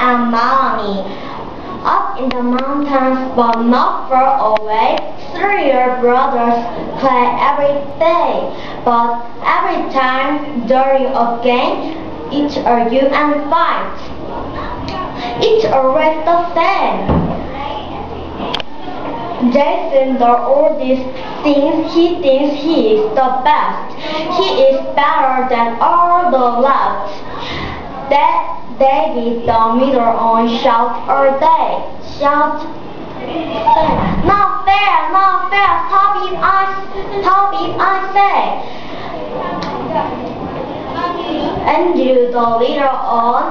and Melanie. Up in the mountains, but not far away, three brothers play every day. But every time during a game, each argue and fight. It's always the same. Jason, the oldest, thinks he is the best. He is better than all the rest. David, the middle one, shouts all day. Not fair, not fair, stop it, I say. Andrew, the little one,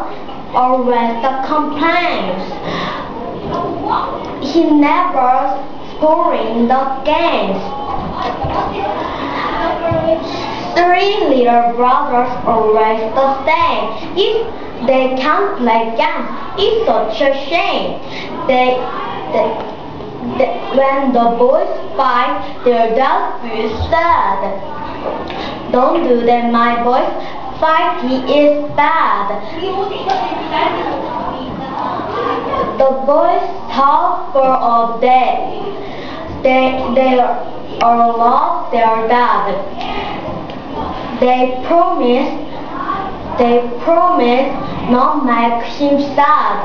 always complains. He never scoring the games. Three little brothers always the same. If they can't play games, it's such a shame. When the boys fight, their dad feels sad. Don't do that, my boys. Fighting is bad. The boys talk for a day. They all love their dad. They promise not make him sad.